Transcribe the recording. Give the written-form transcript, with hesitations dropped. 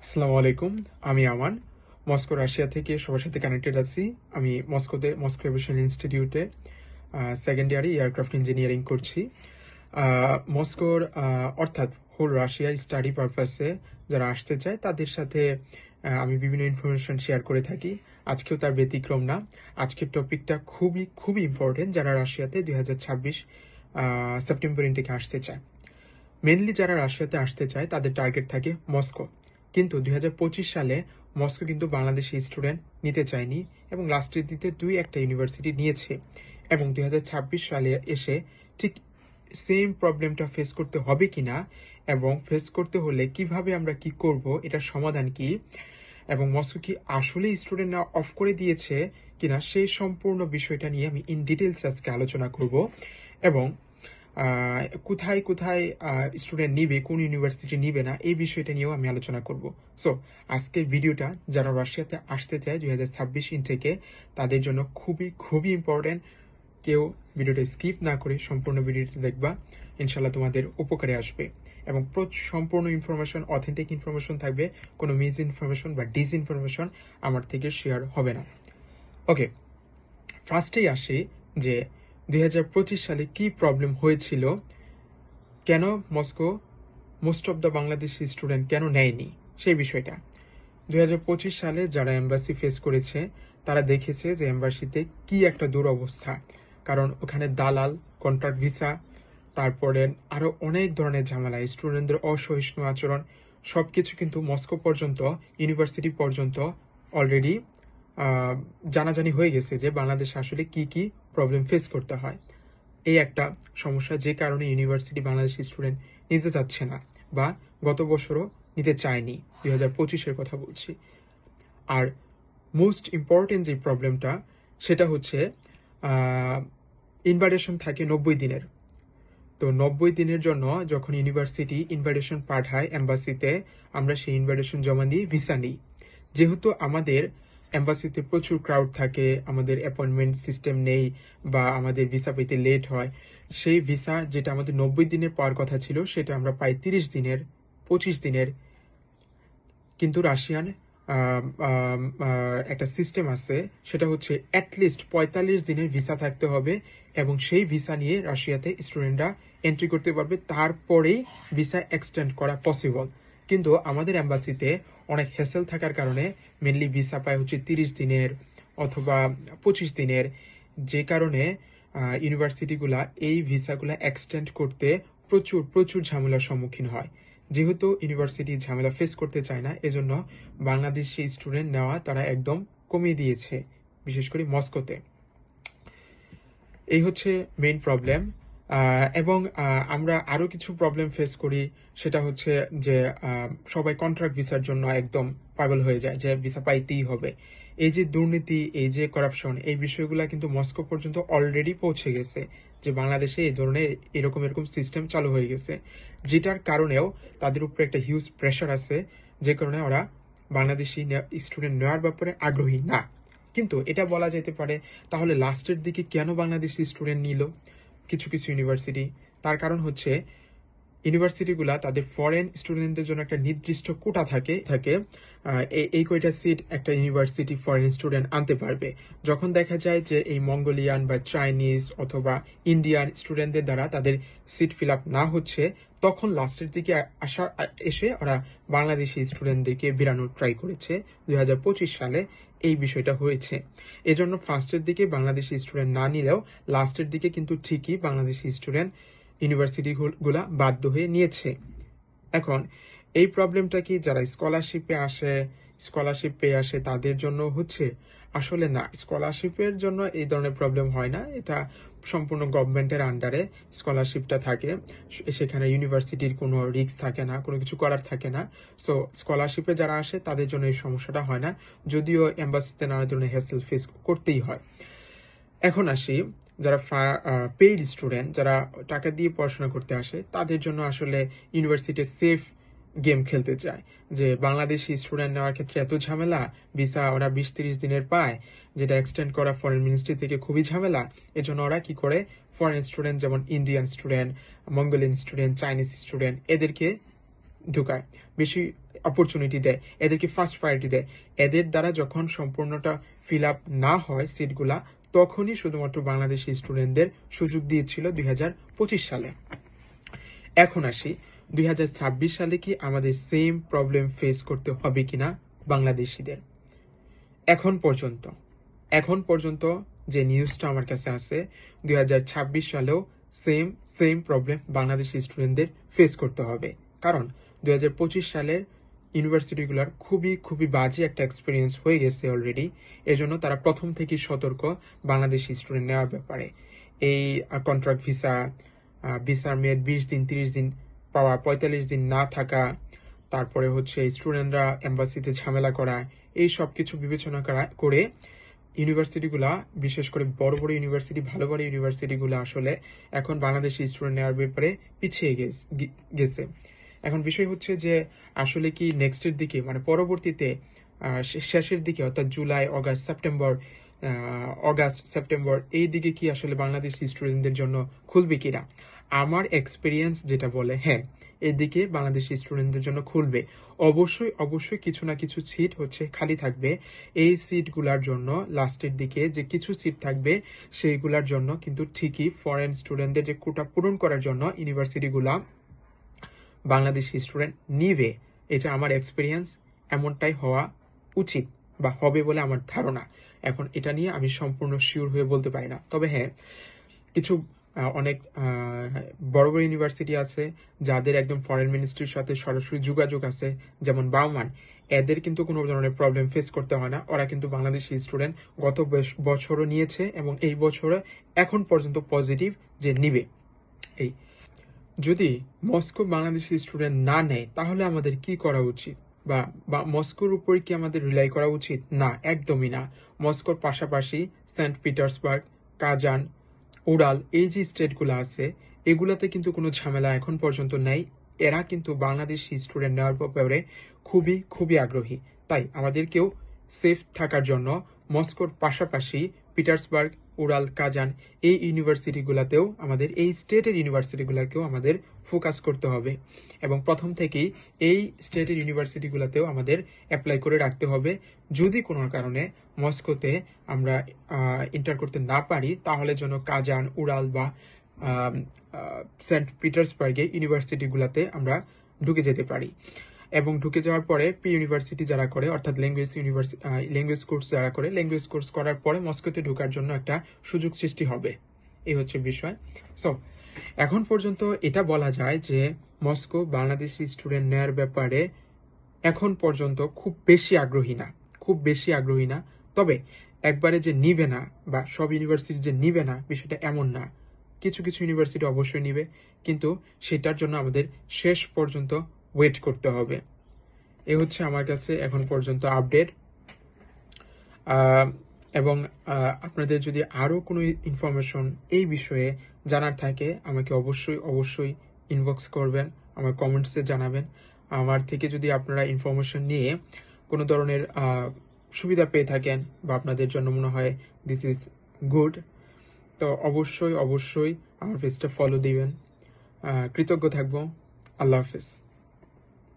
আসসালামু আলাইকুম। আমি আমান। মস্কো রাশিয়া থেকে সবার সাথে কানেক্টেড আছি। আমি মস্কো এভিয়েশন ইনস্টিটিউটে সেকেন্ড ইয়ারে এয়ারক্রাফট ইঞ্জিনিয়ারিং করছি। মস্কোর অর্থাৎ হোল রাশিয়া স্টাডি পারপাসে যারা আসতে চায় তাদের সাথে আমি বিভিন্ন ইনফরমেশন শেয়ার করে থাকি। আজকেও তার ব্যতিক্রম না। আজকের টপিকটা খুবই ইম্পর্টেন্ট যারা রাশিয়াতে 2026 সেপ্টেম্বর ইনটেকে আসতে চায়। মেনলি যারা রাশিয়াতে আসতে চায় তাদের টার্গেট থাকে মস্কো, কিন্তু 2025 সালে মস্কো কিন্তু বাংলাদেশি স্টুডেন্ট নিতে চায়নি এবং লাস্টের দিকে দুই একটা ইউনিভার্সিটি নিয়েছে এবং 2026 সালে এসে ঠিক সেম প্রবলেমটা ফেস করতে হবে কিনা এবং ফেস করতে হলে কিভাবে আমরা কি করব, এটার সমাধান কি এবং মস্কো কি আসলে স্টুডেন্ট না অফ করে দিয়েছে কিনা সেই সম্পূর্ণ বিষয়টা নিয়ে আমি ইন ডিটেলস আজকে আলোচনা করব এবং কোথায় কোথায় স্টুডেন্ট নিবে, কোন ইউনিভার্সিটি নিবে না, এই বিষয়টা নিয়েও আমি আলোচনা করব। সো আজকের ভিডিওটা যারা রাশিয়াতে আসতে চায় 2026 ইনটেকে তাদের জন্য খুবই ইম্পর্টেন্ট। কেউ ভিডিওটা স্কিপ না করে সম্পূর্ণ ভিডিওটি দেখবা, ইনশাল্লাহ তোমাদের উপকারে আসবে এবং সম্পূর্ণ ইনফরমেশন অথেন্টিক ইনফরমেশন থাকবে, কোনো মিস ইনফরমেশন বা ডিস ইনফরমেশন আমার থেকে শেয়ার হবে না। ওকে, ফার্স্টেই আসি যে 2025 সালে কি প্রবলেম হয়েছিল, কেন Moscow most of the Bangladeshi student কেন নেয়নি সেই বিষয়টা। 2025 সালে যারা এম্বাসি ফেস করেছে তারা দেখেছে যে এম্বাসিতে কি একটা দুরবস্থা, কারণ ওখানে দালাল, কন্ট্রাক্ট ভিসা, তারপরে আরো অনেক ধরনের ঝামেলা, স্টুডেন্টদের অসহিষ্ণু আচরণ, সবকিছু কিন্তু মস্কো পর্যন্ত, ইউনিভার্সিটি পর্যন্ত অলরেডি জানাজানি হয়ে গেছে যে বাংলাদেশে আসলে কি কি প্রবলেম ফেস করতে হয়। এই একটা সমস্যা, যে কারণে ইউনিভার্সিটি বাংলাদেশি স্টুডেন্ট নিতে চাচ্ছে না বা গত বছরও নিতে চায়নি, 2025-এর কথা বলছি। আর মোস্ট ইম্পর্টেন্ট যে প্রবলেমটা সেটা হচ্ছে ইনভাইটেশন থাকে 90 দিনের। তো 90 দিনের জন্য যখন ইউনিভার্সিটি ইনভাইটেশন পাঠায় এম্বাসিতে, আমরা সেই ইনভাইটেশন জমা দিয়ে ভিসা নিই। যেহেতু আমাদের এম্বাসিতে প্রচুর ক্রাউড থাকে, আমাদের অ্যাপয়েন্টমেন্ট সিস্টেম নেই বা আমাদের ভিসা পেতে লেট হয়, সেই ভিসা যেটা আমাদের 90 দিনের পাওয়ার কথা ছিল সেটা আমরা পাই 30 দিনের, 25 দিনের। কিন্তু রাশিয়ান একটা সিস্টেম আছে, সেটা হচ্ছে অ্যাটলিস্ট 45 দিনের ভিসা থাকতে হবে এবং সেই ভিসা নিয়ে রাশিয়াতে স্টুডেন্টরা এন্ট্রি করতে পারবে, তারপরেই ভিসা এক্সটেন্ড করা পসিবল। কিন্তু আমাদের এম্বাসিতে অনেক হ্যাসেল থাকার কারণে মেনলি ভিসা পায় হচ্ছে 30 দিনের অথবা 25 দিনের, যে কারণে ইউনিভার্সিটিগুলা এই ভিসাগুলা এক্সটেন্ড করতে প্রচুর ঝামেলার সম্মুখীন হয়। যেহেতু ইউনিভার্সিটি ঝামেলা ফেস করতে চায় না, এজন্য বাংলাদেশি স্টুডেন্ট নেওয়া তারা একদম কমিয়ে দিয়েছে, বিশেষ করে মস্কোতে। এই হচ্ছে মেইন প্রবলেম। এবং আমরা আরো কিছু প্রবলেম ফেস করি, সেটা হচ্ছে যে সবাই কন্ট্রাক্ট ভিসার জন্য একদম পাগল হয়ে যায় যে ভিসা পাইতেই হবে। এই যে দুর্নীতি, এই যে করাপশন, এই বিষয়গুলো কিন্তু মস্কো পর্যন্ত অলরেডি পৌঁছে গেছে, যে বাংলাদেশে এই ধরনের এরকম সিস্টেম চালু হয়ে গেছে, যেটার কারণেও তাদের উপরে একটা হিউজ প্রেশার আছে, যে কারণে ওরা বাংলাদেশি স্টুডেন্ট নেওয়ার ব্যাপারে আগ্রহী না। কিন্তু এটা বলা যেতে পারে, তাহলে লাস্টের দিকে কেন বাংলাদেশি স্টুডেন্ট নিল কিছু ইউনিভার্সিটি? তার কারণ হচ্ছে ইউনিভার্সিটিগুলা তাদের ফরেন স্টুডেন্টদের জন্য একটা নির্দিষ্ট কোটা থাকে এই কয়টা সিট একটা ইউনিভার্সিটি ফরেন স্টুডেন্ট আনতে পারবে। যখন দেখা যায় যে এই মঙ্গোলিয়ান বা চাইনিজ অথবা ইন্ডিয়ান স্টুডেন্টদের দ্বারা তাদের সিট ফিল আপ না হচ্ছে, তখন লাস্টের দিকে এসে ওরা বাংলাদেশি স্টুডেন্টদেরকে বেরানোর ট্রাই করেছে। 2025 সালে এই বিষয়টা হয়েছে। এজন্য ফার্স্টের দিকে বাংলাদেশি স্টুডেন্ট না নিলেও লাস্টের দিকে কিন্তু ঠিকই বাংলাদেশি স্টুডেন্ট ইউনিভার্সিটি গুলা বাধ্য হয়ে নিয়েছে। এখন এই প্রবলেমটা কি যারা স্কলারশিপ পেয়ে আসে তাদের জন্য হচ্ছে? আসলে না, স্কলারশিপের জন্য এই ধরনের প্রবলেম হয় না। এটা সম্পূর্ণ গভর্নমেন্টের আন্ডারে স্কলারশিপটা থাকে, সেখানে ইউনিভার্সিটির কোনো রিস্ক থাকে না, কোনো কিছু করার থাকে না। সো স্কলারশিপে যারা আসে তাদের জন্য এই সমস্যাটা হয় না, যদিও এম্বাসিতে নানা ধরনের হ্যাসেল ফেস করতেই হয়। এখন আসি যারা পেইড স্টুডেন্ট, যারা টাকা দিয়ে পড়াশোনা করতে আসে, তাদের জন্য আসলে ইউনিভার্সিটি সেফ গেম খেলতে চায়, যে বাংলাদেশি স্টুডেন্ট নেওয়ার ক্ষেত্রে এত ঝামেলা, ভিসা ওরা 20-30 দিনের পায়, যেটা এক্সটেন্ড করা ফরেন মিনিস্ট্রি থেকে খুবই ঝামেলা। এজন্য ওরা কি করে, ফরেন স্টুডেন্ট যেমন Indian student, Mongolian student, Chinese student, এদেরকে ঢুকায়। বেশি অপরচুনিটি দেয়, এদেরকে ফার্স্ট প্রায়োরিটি দেয়। এদের দ্বারা যখন সম্পূর্ণটা ফিল আপ না হয় সিটগুলা, তখনই শুধুমাত্র বাংলাদেশি স্টুডেন্টদের সুযোগ দিয়েছিল 2025 সালে। এখন আসি 2026 সালে কি আমাদের সেম প্রবলেম ফেস করতে হবে কিনা বাংলাদেশিদের। এখন পর্যন্ত যে নিউজটা আমার কাছে আছে, 2026 সালেও সেম প্রবলেম বাংলাদেশি স্টুডেন্টদের ফেস করতে হবে। কারণ 2025 সালের ইউনিভার্সিটিগুলোর খুবই বাজে একটা এক্সপিরিয়েন্স হয়ে গেছে অলরেডি। এজন্য তারা প্রথম থেকেই সতর্ক বাংলাদেশি স্টুডেন্ট নেওয়ার ব্যাপারে। এই কন্ট্রাক্ট ভিসার মেয়াদ 20 দিন 30 দিন পাওয়া, 45 দিন না থাকা, তারপরে হচ্ছে স্টুডেন্টরা এম্বাসিতে ঝামেলা করা, এই সব কিছু বিবেচনা করে ইউনিভার্সিটিগুলা, বিশেষ করে বড় ইউনিভার্সিটি, ভালো ইউনিভার্সিটিগুলো আসলে এখন বাংলাদেশি স্টুডেন্ট নেওয়ার ব্যাপারে পিছিয়ে গেছে। এখন বিষয় হচ্ছে যে আসলে কি নেক্সটের দিকে, মানে পরবর্তীতে শেষের দিকে, অর্থাৎ জুলাই, অগাস্ট, সেপ্টেম্বর এই দিকে কি আসলে বাংলাদেশি স্টুডেন্টদের জন্য খুলবে কিনা। আমার এক্সপিরিয়েন্স যেটা বলে হ্যাঁ, এদিকে বাংলাদেশি স্টুডেন্টদের জন্য খুলবে। অবশ্যই কিছু না কিছু সিট হচ্ছে খালি থাকবে। এই সিটগুলোর জন্য লাস্টের দিকে যে কিছু সিট থাকবে, সেইগুলোর জন্য কিন্তু ঠিকই ফরেন স্টুডেন্টদের যে কোটা পূরণ করার জন্য ইউনিভার্সিটিগুলা বাংলাদেশি স্টুডেন্ট নিবে। এটা আমার এক্সপিরিয়েন্স, এমনটাই হওয়া উচিত বা হবে বলে আমার ধারণা। এখন এটা নিয়ে আমি সম্পূর্ণ শিওর হয়ে বলতে পারি না, তবে হ্যাঁ, কিছু অনেক বড় ইউনিভার্সিটি আছে যাদের একদম ফরেন মিনিস্ট্রির সাথে সরাসরি যোগাযোগ আছে, যেমন বাউমান। এদের কিন্তু কোনো ধরনের প্রবলেম ফেস করতে হয় না। ওরা কিন্তু বাংলাদেশি স্টুডেন্ট গত বছরও নিয়েছে এবং এই বছরে এখন পর্যন্ত পজিটিভ যে নিবে। এই যদি মস্কো বাংলাদেশি স্টুডেন্ট না নেয়, তাহলে আমাদের কি করা উচিত, বা মস্কোর উপর কি আমাদের রিলাই করা উচিত? না, একদমই না। মস্কোর পাশাপাশি সেন্ট পিটার্সবার্গ, কাজান, উড়াল, এই যে স্টেটগুলো আছে, এগুলাতে কিন্তু কোনো ঝামেলা এখন পর্যন্ত নেই। এরা কিন্তু বাংলাদেশি স্টুডেন্ট নেওয়ার ব্যাপারে খুবই আগ্রহী। তাই আমাদেরকেও সেফ থাকার জন্য মস্কোর পাশাপাশি পিটার্সবার্গ, উড়াল, কাজান এই ইউনিভার্সিটিগুলোতেও আমাদের, এই স্টেটের ইউনিভার্সিটিগুলোকেও আমাদের ফোকাস করতে হবে এবং প্রথম থেকেই এই স্টেটের ইউনিভার্সিটিগুলোতেও আমাদের অ্যাপ্লাই করে রাখতে হবে। যদি কোনো কারণে মস্কোতে আমরা এন্টার করতে না পারি, তাহলে যেন কাজান, উড়াল বা সেন্ট পিটার্সবার্গে ইউনিভার্সিটিগুলোতে আমরা ঢুকে যেতে পারি। এবং ঢুকে যাওয়ার পরে প্রি ইউনিভার্সিটি যারা করে, অর্থাৎ ল্যাঙ্গুয়েজ কোর্স যারা করে, ল্যাঙ্গুয়েজ কোর্স করার পরে মস্কোতে ঢোকার জন্য একটা সুযোগ সৃষ্টি হবে। এই হচ্ছে বিষয়। সো এখন পর্যন্ত এটা বলা যায় যে মস্কো বাংলাদেশি স্টুডেন্ট নেওয়ার ব্যাপারে এখন পর্যন্ত খুব বেশি আগ্রহী না। তবে একবারে যে নিবে না বা সব ইউনিভার্সিটি যে নিবে না, বিষয়টা এমন না। কিছু ইউনিভার্সিটি অবশ্যই নিবে, কিন্তু সেটার জন্য আমাদের শেষ পর্যন্ত ওয়েট করতে হবে। এ হচ্ছে আমার কাছে এখন পর্যন্ত আপডেট। এবং আপনাদের যদি আরো কোনো ইনফরমেশন এই বিষয়ে জানার থাকে, আমাকে অবশ্যই ইনবক্স করবেন, আমার কমেন্টসে জানাবেন। আমার থেকে যদি আপনারা ইনফরমেশন নিয়ে কোনো ধরনের সুবিধা পেয়ে থাকেন বা আপনাদের জন্য মনে হয় দিস ইজ গুড, তো অবশ্যই আমার পেজটা ফলো দিবেন। কৃতজ্ঞ থাকবো। আল্লাহ হাফেজ।